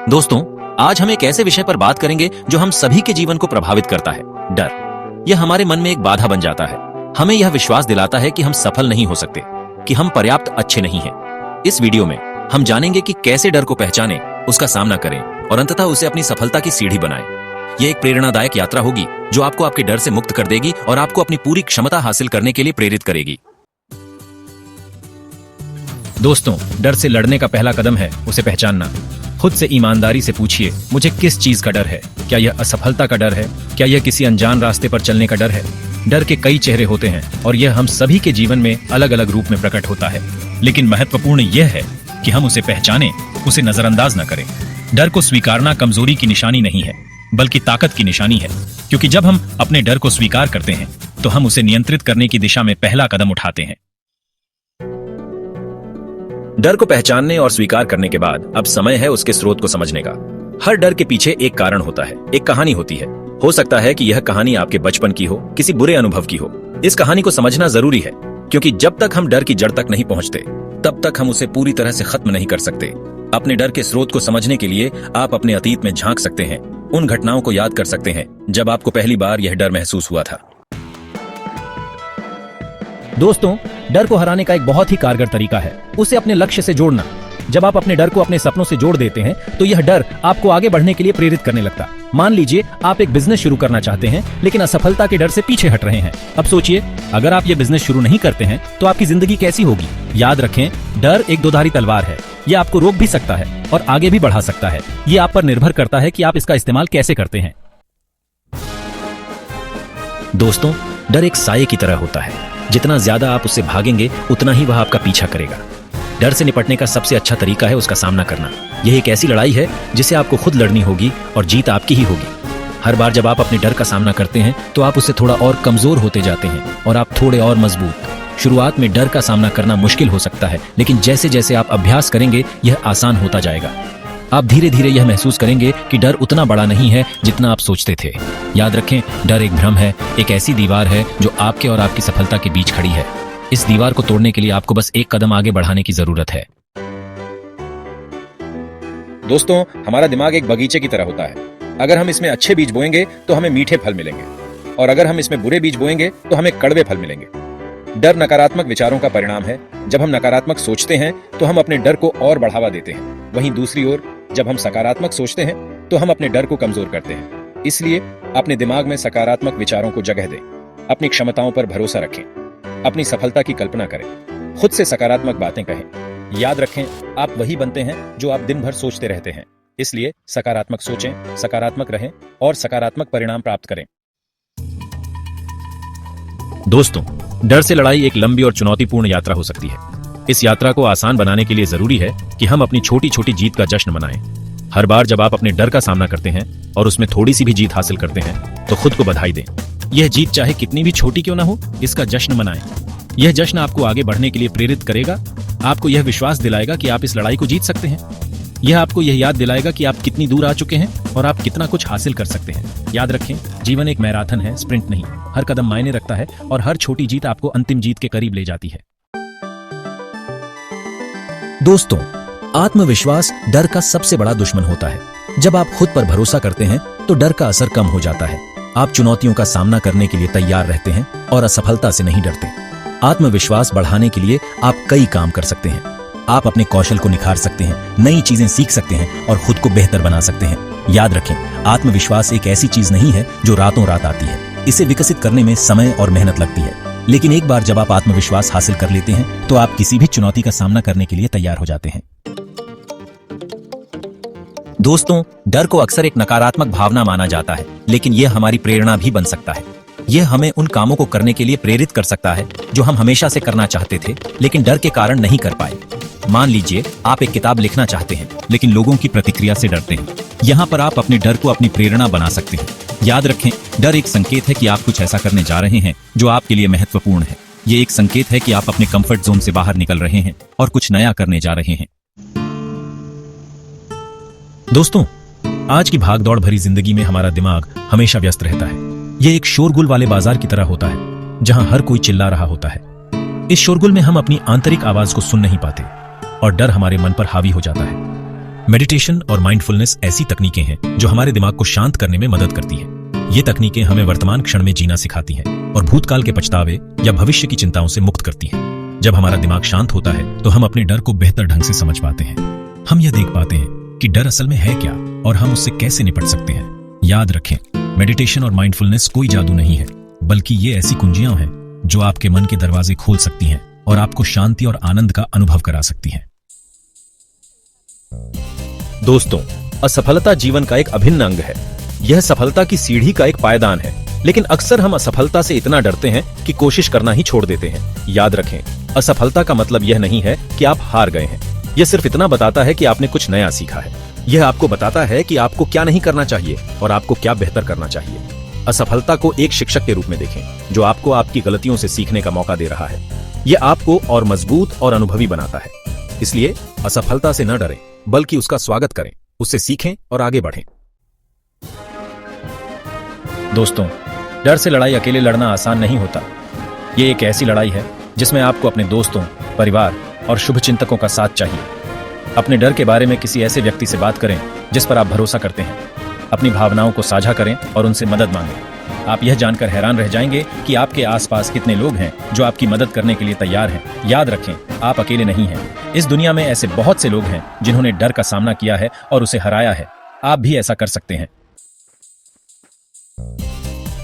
दोस्तों, आज हम एक ऐसे विषय पर बात करेंगे जो हम सभी के जीवन को प्रभावित करता है, डर। यह हमारे मन में एक बाधा बन जाता है। हमें यह विश्वास दिलाता है कि हम सफल नहीं हो सकते, कि हम पर्याप्त अच्छे नहीं हैं। इस वीडियो में हम जानेंगे कि कैसे डर को पहचानें, उसका सामना करें और अंततः उसे अपनी सफलता की सीढ़ी बनाएं। यह एक प्रेरणादायक यात्रा होगी जो आपको आपके डर से मुक्त कर देगी और आपको अपनी पूरी क्षमता हासिल करने के लिए प्रेरित करेगी। दोस्तों, डर से लड़ने का पहला कदम है उसे पहचानना। खुद से ईमानदारी से पूछिए, मुझे किस चीज का डर है? क्या यह असफलता का डर है? क्या यह किसी अनजान रास्ते पर चलने का डर है? डर के कई चेहरे होते हैं और यह हम सभी के जीवन में अलग अलग रूप में प्रकट होता है, लेकिन महत्वपूर्ण यह है कि हम उसे पहचानें, उसे नजरअंदाज न करें। डर को स्वीकारना कमजोरी की निशानी नहीं है, बल्कि ताकत की निशानी है, क्योंकि जब हम अपने डर को स्वीकार करते हैं तो हम उसे नियंत्रित करने की दिशा में पहला कदम उठाते हैं। डर को पहचानने और स्वीकार करने के बाद अब समय है उसके स्रोत को समझने का। हर डर के पीछे एक कारण होता है, एक कहानी होती है। हो सकता है कि यह कहानी आपके बचपन की हो, किसी बुरे अनुभव की हो। इस कहानी को समझना जरूरी है, क्योंकि जब तक हम डर की जड़ तक नहीं पहुंचते, तब तक हम उसे पूरी तरह से खत्म नहीं कर सकते। अपने डर के स्रोत को समझने के लिए आप अपने अतीत में झांक सकते हैं, उन घटनाओं को याद कर सकते हैं जब आपको पहली बार यह डर महसूस हुआ था। दोस्तों, डर को हराने का एक बहुत ही कारगर तरीका है उसे अपने लक्ष्य से जोड़ना। जब आप अपने डर को अपने सपनों से जोड़ देते हैं तो यह डर आपको आगे बढ़ने के लिए प्रेरित करने लगता है। मान लीजिए आप एक बिजनेस शुरू करना चाहते हैं, लेकिन असफलता के डर से पीछे हट रहे हैं। अब सोचिए, अगर आप ये बिजनेस शुरू नहीं करते हैं तो आपकी जिंदगी कैसी होगी? याद रखें, डर एक दोधारी तलवार है। ये आपको रोक भी सकता है और आगे भी बढ़ा सकता है। ये आप पर निर्भर करता है कि आप इसका इस्तेमाल कैसे करते हैं। दोस्तों, डर एक साये की तरह होता है। जितना ज्यादा आप उससे भागेंगे, उतना ही वह आपका पीछा करेगा। डर से निपटने का सबसे अच्छा तरीका है उसका सामना करना। यह एक ऐसी लड़ाई है जिसे आपको खुद लड़नी होगी और जीत आपकी ही होगी। हर बार जब आप अपने डर का सामना करते हैं तो आप उससे थोड़ा और कमजोर होते जाते हैं और आप थोड़े और मजबूत। शुरुआत में डर का सामना करना मुश्किल हो सकता है, लेकिन जैसे जैसे आप अभ्यास करेंगे यह आसान होता जाएगा। आप धीरे धीरे यह महसूस करेंगे कि डर उतना बड़ा नहीं है जितना आप सोचते थे। याद रखें, डर एक भ्रम है, एक ऐसी दीवार है जो आपके और आपकी सफलता के बीच खड़ी है। इस दीवार को तोड़ने के लिए आपको बस एक कदम आगे बढ़ाने की जरूरत है। दोस्तों, हमारा दिमाग एक बगीचे की तरह होता है। अगर हम इसमें अच्छे बीज बोएंगे तो हमें मीठे फल मिलेंगे, और अगर हम इसमें बुरे बीज बोएंगे तो हमें कड़वे फल मिलेंगे। डर नकारात्मक विचारों का परिणाम है। जब हम नकारात्मक सोचते हैं तो हम अपने डर को और बढ़ावा देते हैं। वहीं दूसरी ओर, जब हम सकारात्मक सोचते हैं तो हम अपने डर को कमजोर करते हैं। इसलिए अपने दिमाग में सकारात्मक विचारों को जगह दें, अपनी क्षमताओं पर भरोसा रखें, अपनी सफलता की कल्पना करें, खुद से सकारात्मक बातें कहें। याद रखें, आप वही बनते हैं जो आप दिन भर सोचते रहते हैं। इसलिए सकारात्मक सोचें, सकारात्मक रहें और सकारात्मक परिणाम प्राप्त करें। दोस्तों, डर से लड़ाई एक लंबी और चुनौतीपूर्ण यात्रा हो सकती है। इस यात्रा को आसान बनाने के लिए जरूरी है कि हम अपनी छोटी छोटी जीत का जश्न मनाएं। हर बार जब आप अपने डर का सामना करते हैं और उसमें थोड़ी सी भी जीत हासिल करते हैं तो खुद को बधाई दें। यह जीत चाहे कितनी भी छोटी क्यों ना हो, इसका जश्न मनाएं। यह जश्न आपको आगे बढ़ने के लिए प्रेरित करेगा, आपको यह विश्वास दिलाएगा कि आप इस लड़ाई को जीत सकते हैं। यह आपको यह याद दिलाएगा कि आप कितनी दूर आ चुके हैं और आप कितना कुछ हासिल कर सकते हैं। याद रखें, जीवन एक मैराथन है, स्प्रिंट नहीं। हर कदम मायने रखता है और हर छोटी जीत आपको अंतिम जीत के करीब ले जाती है। दोस्तों, आत्मविश्वास डर का सबसे बड़ा दुश्मन होता है। जब आप खुद पर भरोसा करते हैं तो डर का असर कम हो जाता है। आप चुनौतियों का सामना करने के लिए तैयार रहते हैं और असफलता से नहीं डरते। आत्मविश्वास बढ़ाने के लिए आप कई काम कर सकते हैं। आप अपने कौशल को निखार सकते हैं, नई चीजें सीख सकते हैं और खुद को बेहतर बना सकते हैं। याद रखें, आत्मविश्वास एक ऐसी चीज नहीं है जो रातों रात आती है। इसे विकसित करने में समय और मेहनत लगती है, लेकिन एक बार जब आप आत्मविश्वास हासिल कर लेते हैं तो आप किसी भी चुनौती का सामना करने के लिए तैयार हो जाते हैं। दोस्तों, डर को अक्सर एक नकारात्मक भावना माना जाता है, लेकिन यह हमारी प्रेरणा भी बन सकता है। यह हमें उन कामों को करने के लिए प्रेरित कर सकता है जो हम हमेशा से करना चाहते थे, लेकिन डर के कारण नहीं कर पाए। मान लीजिए आप एक किताब लिखना चाहते हैं, लेकिन लोगों की प्रतिक्रिया से डरते हैं। यहाँ पर आप अपने डर को अपनी प्रेरणा बना सकते हैं। याद रखें, डर एक संकेत है कि आप कुछ ऐसा करने जा रहे हैं जो आपके लिए महत्वपूर्ण है। ये एक संकेत है कि आप अपने कंफर्ट जोन से बाहर निकल रहे हैं और कुछ नया करने जा रहे हैं। दोस्तों, आज की भागदौड़ भरी जिंदगी में हमारा दिमाग हमेशा व्यस्त रहता है। यह एक शोरगुल वाले बाजार की तरह होता है, जहां हर कोई चिल्ला रहा होता है। इस शोरगुल में हम अपनी आंतरिक आवाज को सुन नहीं पाते और डर हमारे मन पर हावी हो जाता है। मेडिटेशन और माइंडफुलनेस ऐसी तकनीकें हैं जो हमारे दिमाग को शांत करने में मदद करती हैं। ये तकनीकें हमें वर्तमान क्षण में जीना सिखाती हैं और भूतकाल के पछतावे या भविष्य की चिंताओं से मुक्त करती हैं। जब हमारा दिमाग शांत होता है तो हम अपने डर को बेहतर ढंग से समझ पाते हैं। हम यह देख पाते हैं कि डर असल में है क्या और हम उससे कैसे निपट सकते हैं। याद रखें, मेडिटेशन और माइंडफुलनेस कोई जादू नहीं है, बल्कि ये ऐसी कुंजियां हैं जो आपके मन के दरवाजे खोल सकती हैं और आपको शांति और आनंद का अनुभव करा सकती हैं। दोस्तों, असफलता जीवन का एक अभिन्न अंग है। यह सफलता की सीढ़ी का एक पायदान है, लेकिन अक्सर हम असफलता से इतना डरते हैं कि कोशिश करना ही छोड़ देते हैं। याद रखें, असफलता का मतलब यह नहीं है कि आप हार गए हैं। यह सिर्फ इतना बताता है कि आपने कुछ नया सीखा है। यह आपको बताता है कि आपको क्या नहीं करना चाहिए और आपको क्या बेहतर करना चाहिए। असफलता को एक शिक्षक के रूप में देखें, जो आपको आपकी गलतियों से सीखने का मौका दे रहा है। यह आपको और मजबूत और अनुभवी बनाता है। इसलिए असफलता से न डरें, बल्कि उसका स्वागत करें, उससे सीखें और आगे बढ़ें। दोस्तों, डर से लड़ाई अकेले लड़ना आसान नहीं होता। ये एक ऐसी लड़ाई है जिसमें आपको अपने दोस्तों, परिवार और शुभचिंतकों का साथ चाहिए। अपने डर के बारे में किसी ऐसे व्यक्ति से बात करें जिस पर आप भरोसा करते हैं। अपनी भावनाओं को साझा करें और उनसे मदद मांगें। आप यह जानकर हैरान रह जाएंगे कि आपके आसपास कितने लोग हैं जो आपकी मदद करने के लिए तैयार हैं। याद रखें, आप अकेले नहीं हैं। इस दुनिया में ऐसे बहुत से लोग हैं जिन्होंने डर का सामना किया है और उसे हराया है। आप भी ऐसा कर सकते हैं।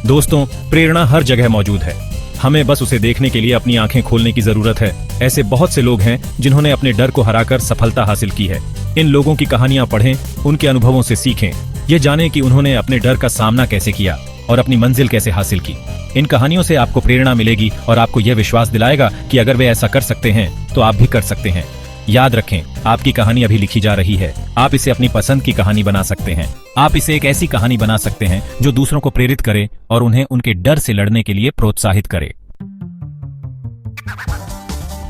दोस्तों, प्रेरणा हर जगह मौजूद है। हमें बस उसे देखने के लिए अपनी आंखें खोलने की जरूरत है। ऐसे बहुत से लोग हैं जिन्होंने अपने डर को हराकर सफलता हासिल की है। इन लोगों की कहानियां पढ़ें, उनके अनुभवों से सीखें। ये जानें कि उन्होंने अपने डर का सामना कैसे किया और अपनी मंजिल कैसे हासिल की। इन कहानियों से आपको प्रेरणा मिलेगी और आपको यह विश्वास दिलाएगा कि अगर वे ऐसा कर सकते हैं तो आप भी कर सकते हैं। याद रखें, आपकी कहानी अभी लिखी जा रही है। आप इसे अपनी पसंद की कहानी बना सकते हैं। आप इसे एक ऐसी कहानी बना सकते हैं जो दूसरों को प्रेरित करे और उन्हें उनके डर से लड़ने के लिए प्रोत्साहित करे।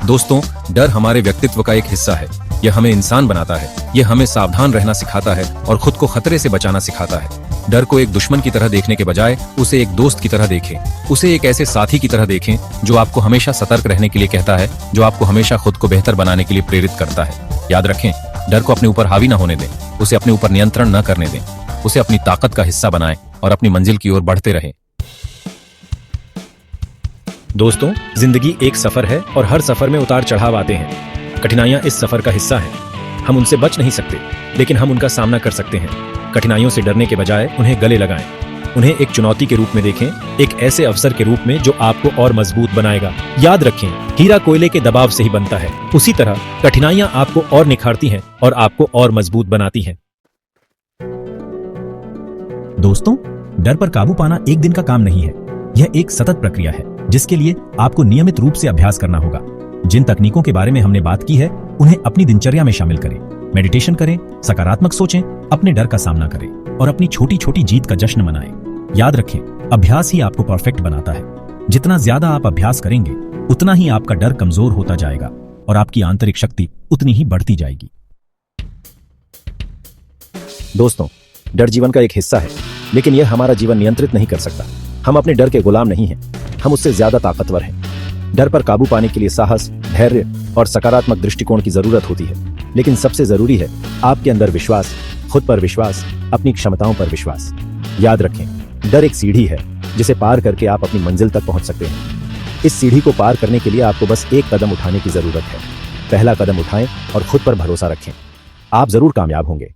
दोस्तों, डर हमारे व्यक्तित्व का एक हिस्सा है। यह हमें इंसान बनाता है। यह हमें सावधान रहना सिखाता है और खुद को खतरे से बचाना सिखाता है। डर को एक दुश्मन की तरह देखने के बजाय उसे एक दोस्त की तरह देखें। उसे एक ऐसे साथी की तरह देखें जो आपको हमेशा सतर्क रहने के लिए कहता है, जो आपको हमेशा खुद को बेहतर बनाने के लिए प्रेरित करता है। याद रखें, डर को अपने ऊपर हावी न होने दें, उसे अपने ऊपर नियंत्रण न करने दें। उसे अपनी ताकत का हिस्सा बनाएं और अपनी मंजिल की ओर बढ़ते रहें। दोस्तों, जिंदगी एक सफर है और हर सफर में उतार चढ़ाव आते हैं। कठिनाइयां इस सफर का हिस्सा हैं। हम उनसे बच नहीं सकते, लेकिन हम उनका सामना कर सकते हैं। कठिनाइयों से डरने के बजाय उन्हें गले लगाएं। उन्हें एक चुनौती के रूप में देखें, एक ऐसे अवसर के रूप में जो आपको और मजबूत बनाएगा। याद रखें, हीरा कोयले के दबाव से ही बनता है। उसी तरह कठिनाइयां आपको और निखारती हैं और आपको और मजबूत बनाती हैं। दोस्तों, डर पर काबू पाना एक दिन का काम नहीं है। यह एक सतत प्रक्रिया है जिसके लिए आपको नियमित रूप से अभ्यास करना होगा। जिन तकनीकों के बारे में हमने बात की है, उन्हें अपनी दिनचर्या में शामिल करें। मेडिटेशन करें, सकारात्मक सोचें, अपने डर का सामना करें और अपनी छोटी छोटी जीत का जश्न मनाएं। याद रखें, अभ्यास ही आपको परफेक्ट बनाता है। जितना ज्यादा आप अभ्यास करेंगे, उतना ही आपका डर कमजोर होता जाएगा और आपकी आंतरिक शक्ति उतनी ही बढ़ती जाएगी। दोस्तों, डर जीवन का एक हिस्सा है, लेकिन यह हमारा जीवन नियंत्रित नहीं कर सकता। हम अपने डर के गुलाम नहीं हैं, हम उससे ज्यादा ताकतवर हैं। डर पर काबू पाने के लिए साहस, धैर्य और सकारात्मक दृष्टिकोण की जरूरत होती है, लेकिन सबसे जरूरी है आपके अंदर विश्वास, खुद पर विश्वास, अपनी क्षमताओं पर विश्वास। याद रखें, डर एक सीढ़ी है जिसे पार करके आप अपनी मंजिल तक पहुंच सकते हैं। इस सीढ़ी को पार करने के लिए आपको बस एक कदम उठाने की जरूरत है। पहला कदम उठाएं और खुद पर भरोसा रखें। आप जरूर कामयाब होंगे।